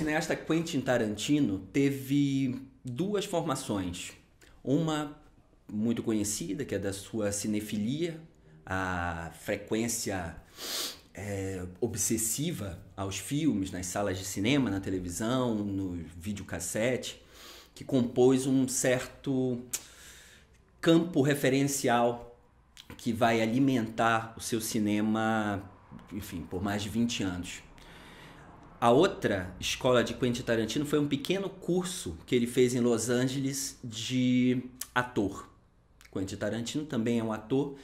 cineasta Quentin Tarantino teve duas formações. Uma muito conhecida, que é da sua cinefilia, a frequência obsessiva aos filmes, nas salas de cinema, na televisão, no videocassete, que compôs um certo campo referencial que vai alimentar o seu cinema, enfim, por mais de 20 anos. A outra escola de Quentin Tarantino foi um pequeno curso que ele fez em Los Angeles de ator. Quentin Tarantino também é um ator,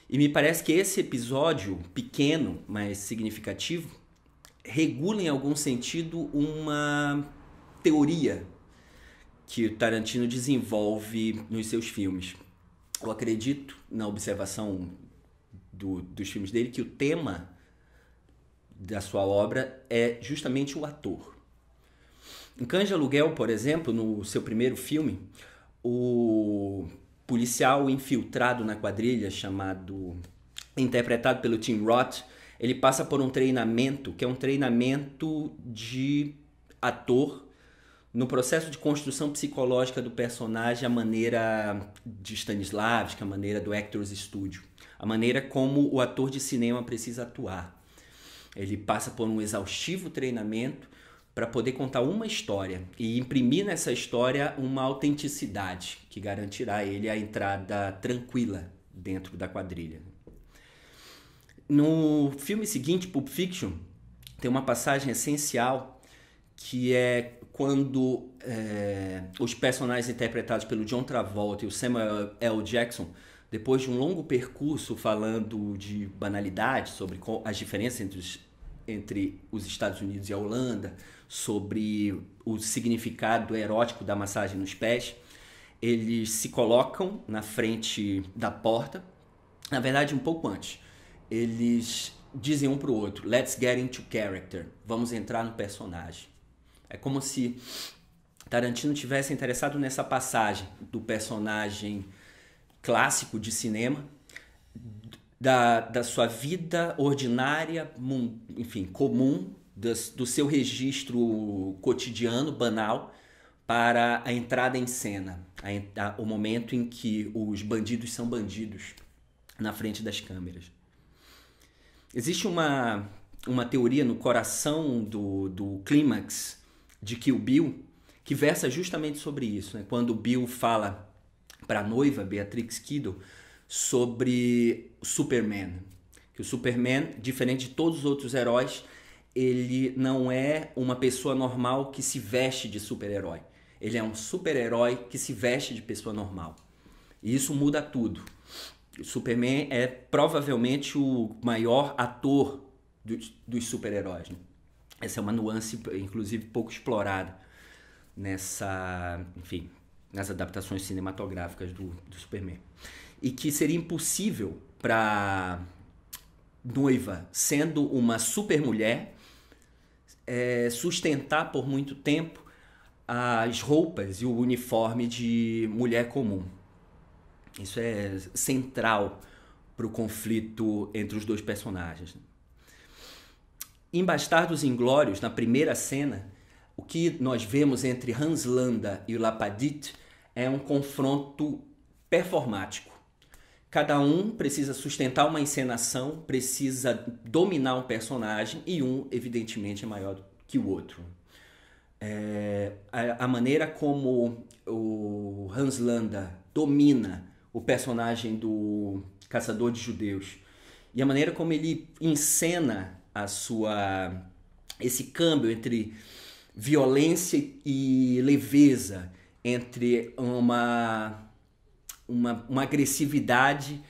e me parece que esse episódio, pequeno, mas significativo, regula em algum sentido uma teoria que o Tarantino desenvolve nos seus filmes. Eu acredito, na observação dos filmes dele, que o tema da sua obra é justamente o ator. Em Cães de Aluguel, por exemplo, no seu primeiro filme, o policial infiltrado na quadrilha, interpretado pelo Tim Roth, ele passa por um treinamento, que é um treinamento de ator no processo de construção psicológica do personagem, a maneira de Stanislavski, a maneira do Actors Studio, a maneira como o ator de cinema precisa atuar. Ele passa por um exaustivo treinamento para poder contar uma história e imprimir nessa história uma autenticidade que garantirá a ele a entrada tranquila dentro da quadrilha. No filme seguinte, Pulp Fiction, tem uma passagem essencial que é quando os personagens interpretados pelo John Travolta e o Samuel L. Jackson, depois de um longo percurso falando de banalidades, sobre as diferenças entre os Estados Unidos e a Holanda, sobre o significado erótico da massagem nos pés, eles se colocam na frente da porta. Na verdade, um pouco antes, eles dizem um para o outro: "Let's get into character", vamos entrar no personagem. É como se Tarantino tivesse interessado nessa passagem do personagem clássico de cinema, da sua vida ordinária, enfim, comum, do seu registro cotidiano, banal, para a entrada em cena, o momento em que os bandidos são bandidos na frente das câmeras. Existe uma teoria no coração do clímax de Kill Bill que versa justamente sobre isso, né? Quando o Bill fala para a noiva, Beatrix Kiddo, sobre o Superman. Que o Superman, diferente de todos os outros heróis, ele não é uma pessoa normal que se veste de super-herói. Ele é um super-herói que se veste de pessoa normal. E isso muda tudo. O Superman é provavelmente o maior ator dos super-heróis, né? Essa é uma nuance, inclusive, pouco explorada nas adaptações cinematográficas do Superman. E que seria impossível para noiva, sendo uma supermulher, sustentar por muito tempo as roupas e o uniforme de mulher comum. Isso é central para o conflito entre os dois personagens. Em Bastardos Inglórios, na primeira cena, o que nós vemos entre Hans Landa e o Lapadite é um confronto performático. Cada um precisa sustentar uma encenação, precisa dominar um personagem e um, evidentemente, é maior que o outro. A maneira como o Hans Landa domina o personagem do Caçador de Judeus e a maneira como ele encena esse câmbio entre violência e leveza, entre uma agressividade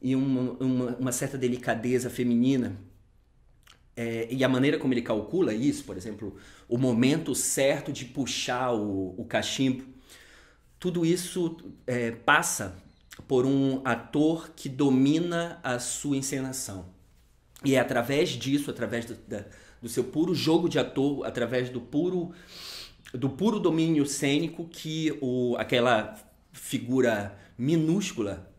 e uma certa delicadeza feminina, e a maneira como ele calcula isso, por exemplo, o momento certo de puxar o cachimbo, tudo isso passa por um ator que domina a sua encenação. E é através disso, através do seu puro jogo de ator, através do puro domínio cênico, que aquela figura minúscula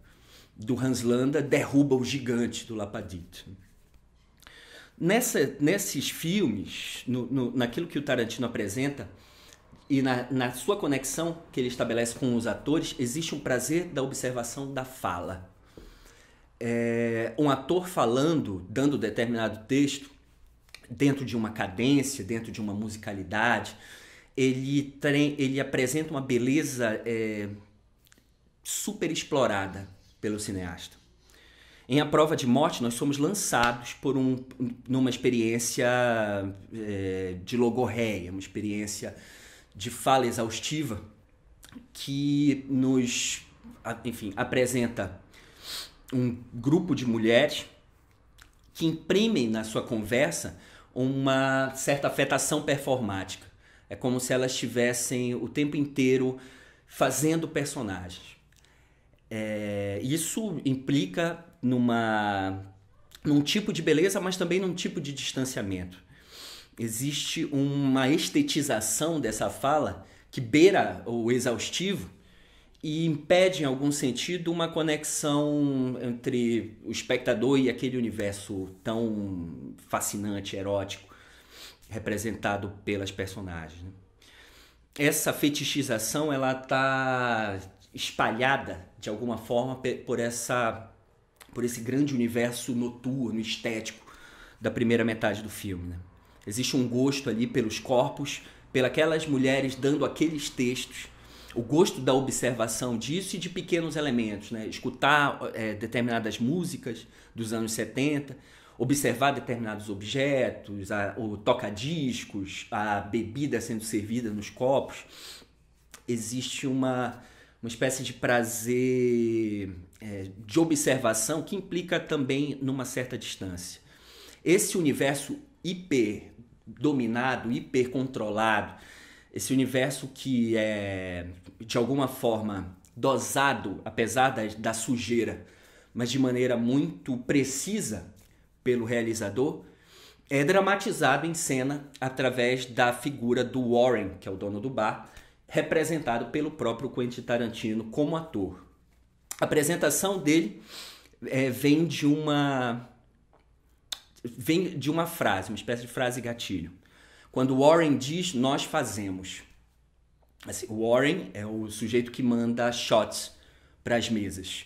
do Hans Landa derruba o gigante do Lapadite. Nesses filmes, naquilo que o Tarantino apresenta e na sua conexão que ele estabelece com os atores, existe um prazer da observação da fala. Um ator falando, dando determinado texto, dentro de uma cadência, dentro de uma musicalidade, ele apresenta uma beleza super explorada pelo cineasta. Em A Prova de Morte, nós somos lançados numa experiência de logorreia, uma experiência de fala exaustiva que nos, enfim, apresenta um grupo de mulheres que imprimem na sua conversa uma certa afetação performática. É como se elas estivessem o tempo inteiro fazendo personagens. Isso implica num tipo de beleza, mas também num tipo de distanciamento. Existe uma estetização dessa fala que beira o exaustivo e impede, em algum sentido, uma conexão entre o espectador e aquele universo tão fascinante, erótico, representado pelas personagens, né? Essa fetichização ela está espalhada, de alguma forma, por esse grande universo noturno, estético, da primeira metade do filme, né? Existe um gosto ali pelos corpos, pelas mulheres dando aqueles textos, o gosto da observação disso e de pequenos elementos, né? Escutar determinadas músicas dos anos 70, observar determinados objetos, o toca-discos, a bebida sendo servida nos copos. Existe uma espécie de prazer de observação que implica também numa certa distância. Esse universo hiper dominado, hiper controlado, esse universo que é de alguma forma dosado, apesar da sujeira, mas de maneira muito precisa pelo realizador, é dramatizado em cena através da figura do Warren, que é o dono do bar, representado pelo próprio Quentin Tarantino como ator. A apresentação dele vem de uma frase, uma espécie de frase gatilho. Quando Warren diz, nós fazemos. Assim, o Warren é o sujeito que manda shots para as mesas,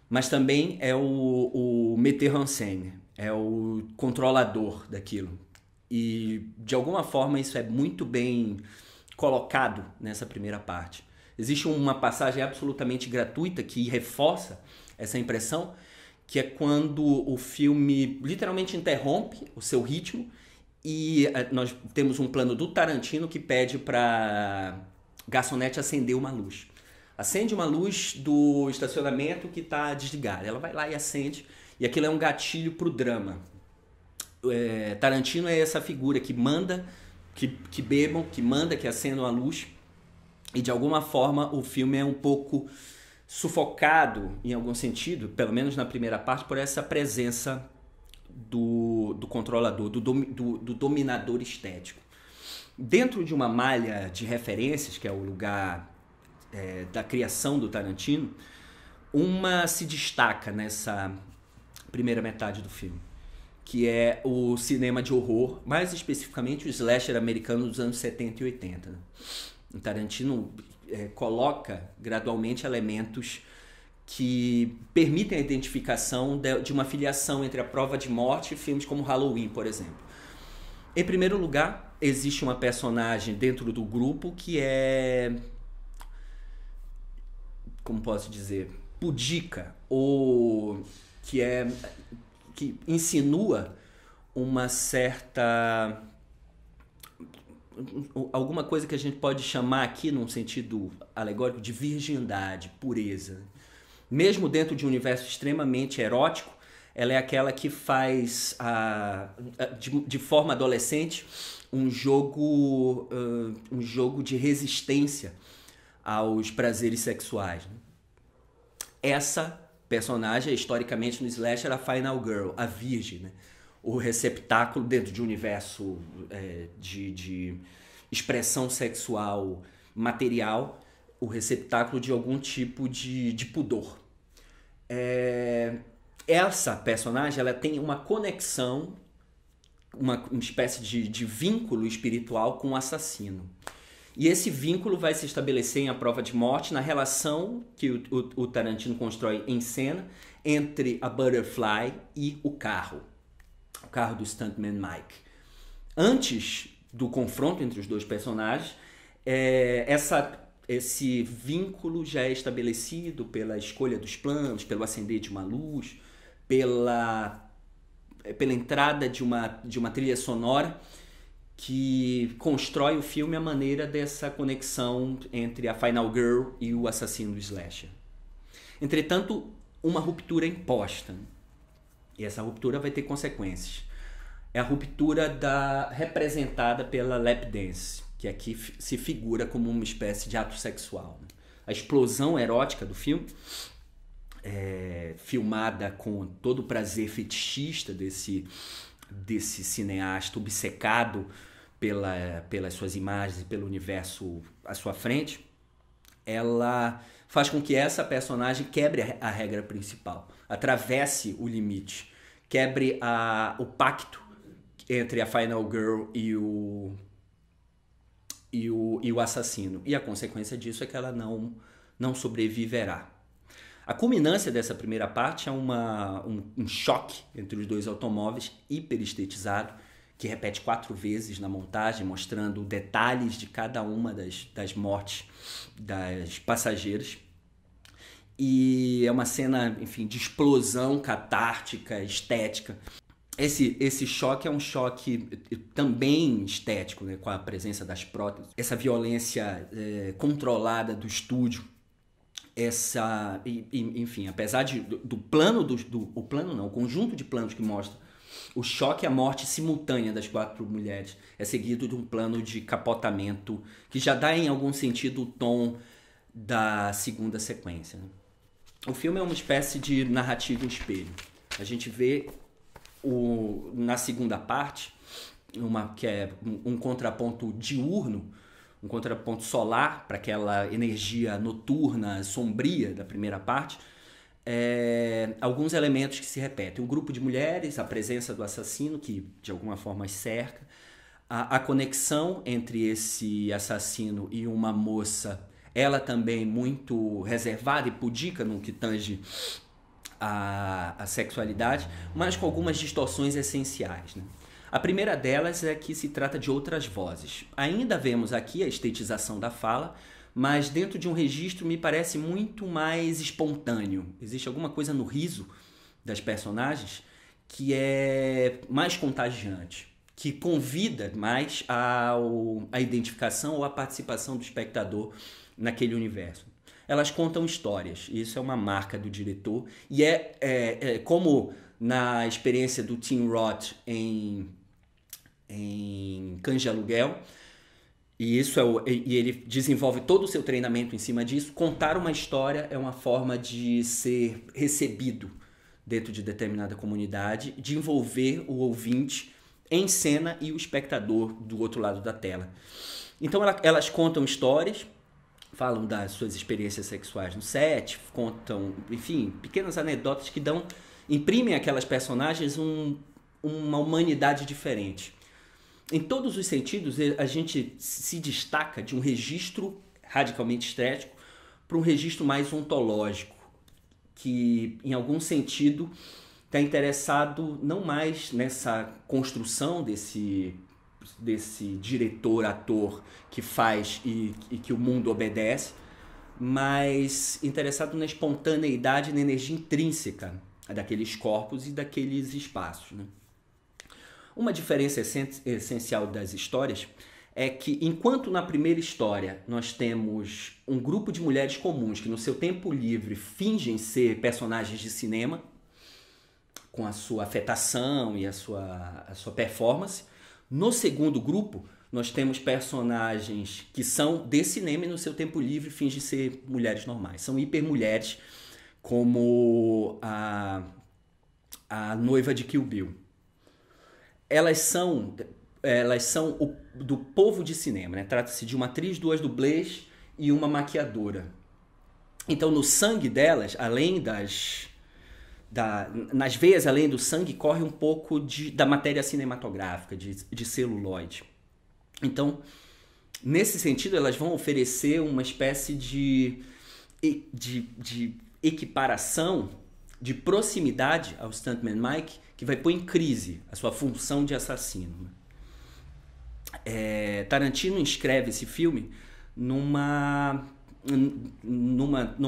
mas também é o metteur en scène, é o controlador daquilo. E, de alguma forma, isso é muito bem colocado nessa primeira parte. Existe uma passagem absolutamente gratuita que reforça essa impressão, que é quando o filme literalmente interrompe o seu ritmo e nós temos um plano do Tarantino que pede para garçonete acender uma luz. Acende uma luz do estacionamento que está desligada. Ela vai lá e acende, e aquilo é um gatilho para o drama. Tarantino é essa figura que manda que bebam, que manda que acendam a luz, e de alguma forma o filme é um pouco sufocado, em algum sentido, pelo menos na primeira parte, por essa presença do controlador, do dominador estético. Dentro de uma malha de referências, que é o lugar da criação do Tarantino, uma se destaca nessa primeira metade do filme, que é o cinema de horror, mais especificamente o slasher americano dos anos 70 e 80. Né? O Tarantino coloca gradualmente elementos que permitem a identificação de uma filiação entre A Prova de Morte e filmes como Halloween, por exemplo. Em primeiro lugar, existe uma personagem dentro do grupo que é, como posso dizer, pudica, ou que insinua uma certa, alguma coisa que a gente pode chamar aqui, num sentido alegórico, de virgindade, pureza. Mesmo dentro de um universo extremamente erótico, ela é aquela que faz, de forma adolescente, um jogo de resistência aos prazeres sexuais. Essa personagem é, historicamente, no slasher, a Final Girl, a virgem, né? O receptáculo dentro de um universo de expressão sexual material, o receptáculo de algum tipo de pudor. Essa personagem ela tem uma conexão uma espécie de vínculo espiritual com o assassino. E esse vínculo vai se estabelecer em A Prova de Morte na relação que o Tarantino constrói em cena entre a Butterfly e o carro do stuntman Mike. Antes do confronto entre os dois personagens, esse vínculo já é estabelecido pela escolha dos planos, pelo acender de uma luz, pela entrada de uma trilha sonora que constrói o filme à maneira dessa conexão entre a Final Girl e o assassino do slasher. Entretanto, uma ruptura é imposta. E essa ruptura vai ter consequências. É a ruptura representada pela lap dance, que aqui se figura como uma espécie de ato sexual. A explosão erótica do filme, filmada com todo o prazer fetichista desse cineasta obcecado pelas suas imagens e pelo universo à sua frente, ela faz com que essa personagem quebre a regra principal, atravesse o limite, quebre o pacto entre a Final Girl e o assassino. E a consequência disso é que ela não sobreviverá. A culminância dessa primeira parte é um choque entre os dois automóveis, hiperestetizado, que repete 4 vezes na montagem, mostrando detalhes de cada uma das mortes das passageiras. E é uma cena, enfim, de explosão catártica, estética. Esse choque é um choque também estético, né, com a presença das próteses. Essa violência controlada do estúdio. Enfim, apesar do plano o conjunto de planos que mostra o choque e a morte simultânea das 4 mulheres é seguido de um plano de capotamento que já dá em algum sentido o tom da segunda sequência, né? O filme é uma espécie de narrativa em espelho. A gente vê na segunda parte que é um contraponto diurno, um contraponto solar para aquela energia noturna, sombria da primeira parte, alguns elementos que se repetem. Um grupo de mulheres, a presença do assassino que de alguma forma as cerca, a conexão entre esse assassino e uma moça, ela também muito reservada e pudica no que tange a sexualidade, mas com algumas distorções essenciais, né? A primeira delas é que se trata de outras vozes. Ainda vemos aqui a estetização da fala, mas dentro de um registro me parece muito mais espontâneo. Existe alguma coisa no riso das personagens que é mais contagiante, que convida mais a identificação ou a participação do espectador naquele universo. Elas contam histórias, e isso é uma marca do diretor, e como na experiência do Tim Roth em Cães de Aluguel, e ele desenvolve todo o seu treinamento em cima disso. Contar uma história é uma forma de ser recebido dentro de determinada comunidade, de envolver o ouvinte em cena e o espectador do outro lado da tela. Então elas contam histórias, falam das suas experiências sexuais no set, contam, enfim, pequenas anedotas que imprimem àquelas personagens uma humanidade diferente. Em todos os sentidos, a gente se destaca de um registro radicalmente estético para um registro mais ontológico, que, em algum sentido, está interessado não mais nessa construção desse diretor-ator que faz e que o mundo obedece, mas interessado na espontaneidade e na energia intrínseca daqueles corpos e daqueles espaços, né? Uma diferença essencial das histórias é que, enquanto na primeira história nós temos um grupo de mulheres comuns que no seu tempo livre fingem ser personagens de cinema, com a sua afetação e a sua performance, no segundo grupo nós temos personagens que são de cinema e no seu tempo livre fingem ser mulheres normais. São hipermulheres, como a noiva de Kill Bill. Elas são do povo de cinema, né? Trata-se de uma atriz, 2 dublês e uma maquiadora. Então, no sangue delas, além nas veias além do sangue corre um pouco da matéria cinematográfica, de celuloide. Então, nesse sentido, elas vão oferecer uma espécie de equiparação, de proximidade ao Stuntman Mike, que vai pôr em crise a sua função de assassino. Tarantino escreve esse filme numa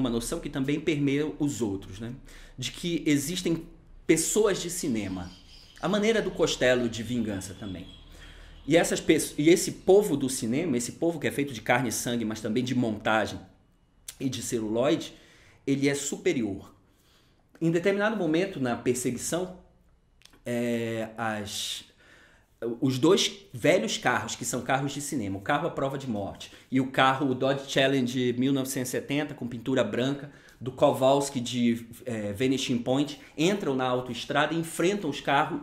noção que também permeia os outros, né? De que existem pessoas de cinema, a maneira do Costello de Vingança também. E esse povo do cinema, esse povo que é feito de carne e sangue, mas também de montagem e de celuloide, ele é superior. Em determinado momento na perseguição, os dois velhos carros, que são carros de cinema, o carro à prova de morte e o carro, o Dodge Challenger 1970, com pintura branca, do Kowalski de Vanishing Point, entram na autoestrada e enfrentam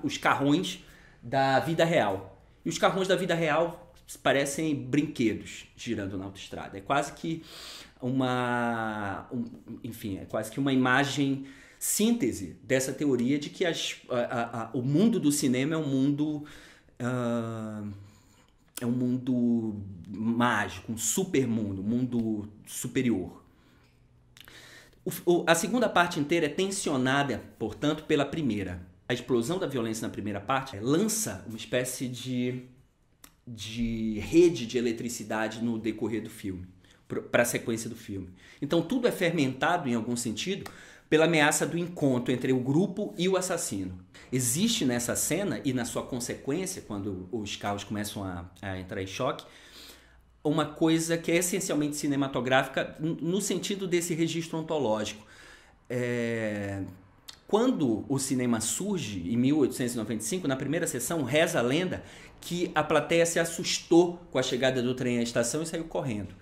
os carrões da vida real. E os carrões da vida real parecem brinquedos girando na autoestrada. É quase que uma imagem síntese dessa teoria de que o mundo do cinema é um mundo mágico, um supermundo, um mundo superior. A segunda parte inteira é tensionada, portanto, pela primeira. A explosão da violência na primeira parte lança uma espécie de rede de eletricidade no decorrer do filme, para a sequência do filme. Então tudo é fermentado, em algum sentido, pela ameaça do encontro entre o grupo e o assassino. Existe nessa cena, e na sua consequência, quando os carros começam a entrar em choque, uma coisa que é essencialmente cinematográfica no sentido desse registro ontológico. Quando o cinema surge, em 1895, na primeira sessão, reza a lenda que a plateia se assustou com a chegada do trem à estação e saiu correndo.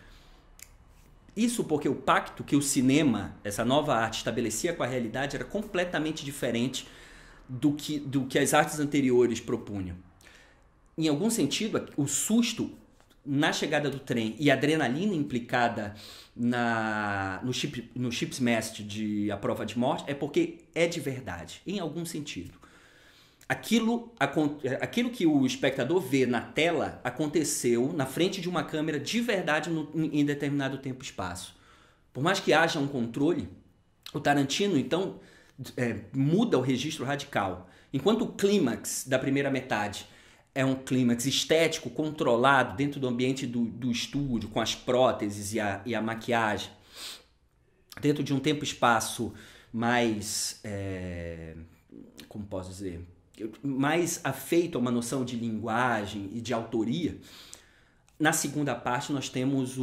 Isso porque o pacto que o cinema, essa nova arte, estabelecia com a realidade era completamente diferente do que as artes anteriores propunham. Em algum sentido, o susto na chegada do trem e a adrenalina implicada no ship's mast de A Prova de Morte é porque é de verdade, em algum sentido. Aquilo que o espectador vê na tela aconteceu na frente de uma câmera de verdade em determinado tempo e espaço. Por mais que haja um controle, o Tarantino, então, muda o registro radical. Enquanto o clímax da primeira metade é um clímax estético, controlado, dentro do ambiente do estúdio, com as próteses e a maquiagem, dentro de um tempo e espaço mais, como posso dizer, mais afeito a uma noção de linguagem e de autoria. Na segunda parte nós temos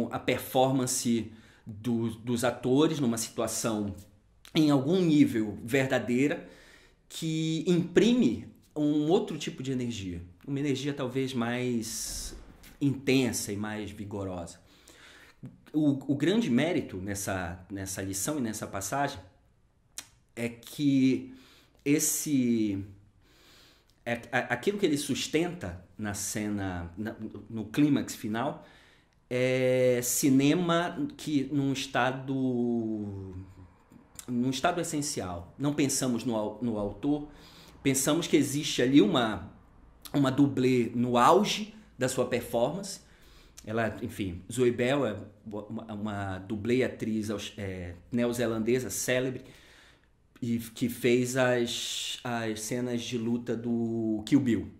a performance dos atores numa situação em algum nível verdadeira que imprime um outro tipo de energia, uma energia talvez mais intensa e mais vigorosa. O grande mérito nessa lição e nessa passagem é que aquilo que ele sustenta na cena, no clímax final, é cinema que num estado essencial. Não pensamos no autor, pensamos que existe ali uma dublê no auge da sua performance. Ela, enfim, Zoe Bell é uma dublê atriz neozelandesa célebre e que fez as cenas de luta do Kill Bill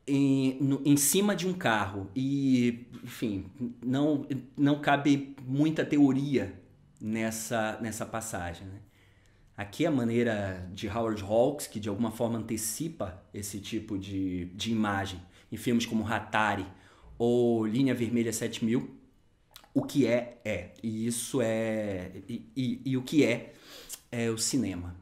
em cima de um carro. E, enfim, não cabe muita teoria nessa passagem, né? Aqui a maneira de Howard Hawks, que de alguma forma antecipa esse tipo de imagem em filmes como Hatari ou Linha Vermelha 7000, o que é. E isso é... E o que é o cinema.